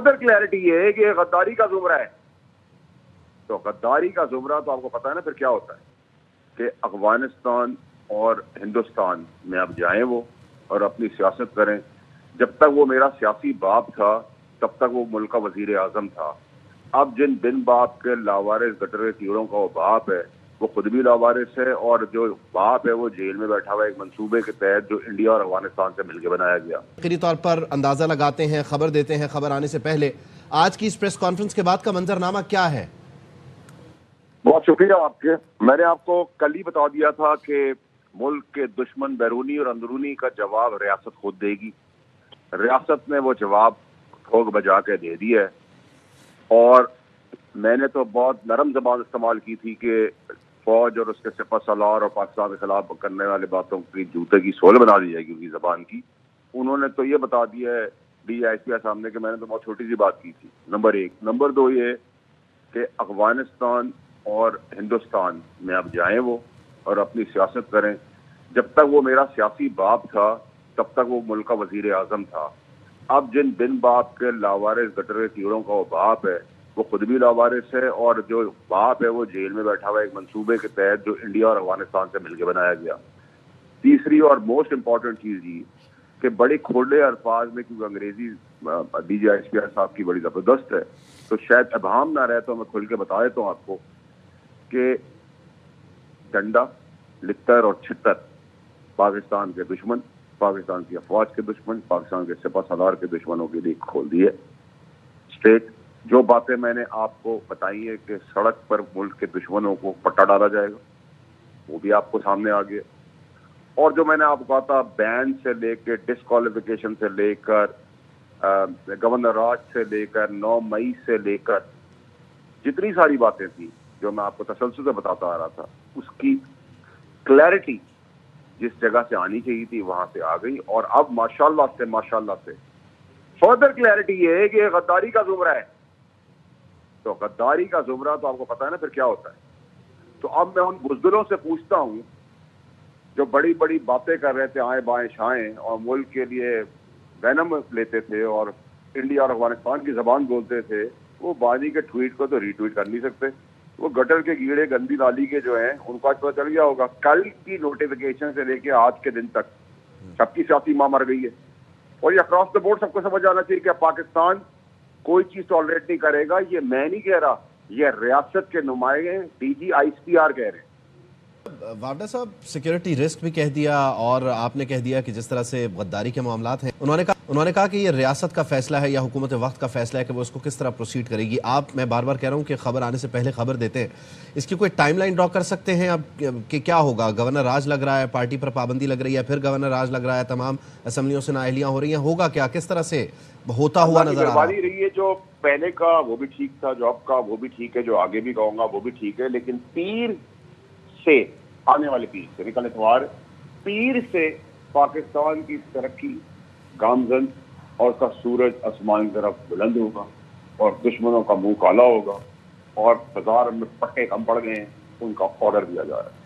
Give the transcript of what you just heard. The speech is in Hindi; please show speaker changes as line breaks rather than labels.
फर्दर क्लैरिटी ये है कि गद्दारी का जुमरा है। तो गद्दारी का जुमरा तो आपको पता है ना फिर क्या होता है कि अफगानिस्तान और हिंदुस्तान में अब जाएं वो और अपनी सियासत करें। जब तक वो मेरा सियासी बाप था तब तक वो मुल्क का वजीर आजम था। अब जिन बिन बाप के लावारिस गटर कीड़ों का वो बाप है, वो खुद भी लावारिस है और जो बाप है वो जेल में बैठा हुआ है एक मंसूबे के तहत जो इंडिया और अफगानिस्तान से मिलकर बनाया गया।
आखिरी तौर पर अंदाजा लगाते हैं, खबर देते हैं, खबर आने से पहले आज की इस प्रेस कॉन्फ्रेंस के बाद का मंजरनामा क्या है?
बहुत शुक्रिया आपके। मैंने आपको कल ही बता दिया था कि मुल्क के दुश्मन बैरूनी और अंदरूनी का जवाब रियासत खुद देगी। रियासत ने वो जवाब ठोक बजा के दे दिया है और मैंने तो बहुत नरम जबान इस्तेमाल की थी कि फौज और उसके सिपह सलार और पाकिस्तान के खिलाफ करने वाले बातों की जूते की सोल बना दी जाएगी उनकी जबान की। उन्होंने तो ये बता दिया है DISP सामने कि मैंने तो बहुत छोटी सी बात की थी, नंबर एक। नंबर दो ये कि अफगानिस्तान और हिंदुस्तान में अब जाएं वो और अपनी सियासत करें। जब तक वो मेरा सियासी बाप था तब तक वो मुल्क का वजीर आजम था। अब जिन बिन बाप के लावारिस गटर कीड़ों का वो बाप है, वो खुद भी लावारिस है और जो बाप है वो जेल में बैठा हुआ है एक मंसूबे के तहत जो इंडिया और अफगानिस्तान से मिलकर बनाया गया। तीसरी और मोस्ट इम्पॉर्टेंट चीज ये कि बड़े खोले अल्फाज में, क्योंकि अंग्रेजी DGISP साहब की बड़ी जबरदस्त है तो शायद अभाम ना रहे तो मैं खुल के बता देता हूँ आपको कि डंडा, लित्तर और छित्तर पाकिस्तान के दुश्मन, पाकिस्तान की अफवाज के दुश्मन, पाकिस्तान के सिपह सलार के दुश्मनों के लिए खोल दिए स्ट्रेट। जो बातें मैंने आपको बताई है कि सड़क पर मुल्क के दुश्मनों को पट्टा डाला जाएगा, वो भी आपको सामने आ गया। और जो मैंने आपको कहा था बैन से लेकर, डिस्क्वालिफिकेशन से लेकर, गवर्नर राज से लेकर, 9 मई से लेकर जितनी सारी बातें थी जो मैं आपको तसल्सल से बताता आ रहा था, उसकी क्लैरिटी जिस जगह से आनी चाहिए थी वहां से आ गई। और अब माशाल्लाह से फर्दर क्लैरिटी ये है कि गद्दारी का जुमरा है। तो गद्दारी का जुमरा तो आपको पता है ना फिर क्या होता है। तो अब मैं उन बुज़दिलों से पूछता हूं जो बड़ी बड़ी बातें कर रहे थे आए बाएं शाएं और मुल्क के लिए वैनम लेते थे और इंडिया और अफगानिस्तान की जबान बोलते थे, वो बानी के ट्वीट को तो रीट्वीट कर नहीं सकते। वो गटर के कीड़े गंदी नाली के जो हैं उनको आज पता चल गया होगा। कल की नोटिफिकेशन से लेके आज के दिन तक सबकी सियासी मां मर गई है और ये अक्रॉस द बोर्ड सबको समझ आना चाहिए कि पाकिस्तान कोई चीज टॉलरेट नहीं करेगा। ये मैं नहीं कह रहा, ये रियासत के नुमाइंदे DGISPR कह रहे हैं।
वारडा साहब, सिक्योरिटी रिस्क भी कह दिया और आपने कह दिया कि जिस तरह से गद्दारी के मामलात हैं, उन्होंने कहा कि ये रियासत का फैसला है या हुकूमत वक्त का फैसला है कि वो इसको किस तरह प्रोसीड करेगी। मैं बार बार कह रहा हूँ कि खबर आने से पहले खबर देते हैं, इसकी कोई टाइमलाइन ड्रॉ कर सकते हैं अब कि क्या होगा? गवर्नर राज लग रहा है, पार्टी पर पाबंदी लग रही है, फिर गवर्नर राज लग रहा है, तमाम असम्बलियों से नाअहलियां हो रही हैं, होगा क्या? किस तरह से होता हुआ नजर आ रही
है? जो पहले का वो भी ठीक था, जॉब का वो भी ठीक है, जो आगे भी कहूंगा वो भी ठीक है, लेकिन पीर से आने वाले पीर से निकल इतवार पीर से पाकिस्तान की तरक्की गामजन और उसका सूरज आसमान की तरफ बुलंद होगा और दुश्मनों का मुंह काला होगा और बाजार में पट्टे कम पड़ गए हैं, उनका ऑर्डर दिया जा रहा है।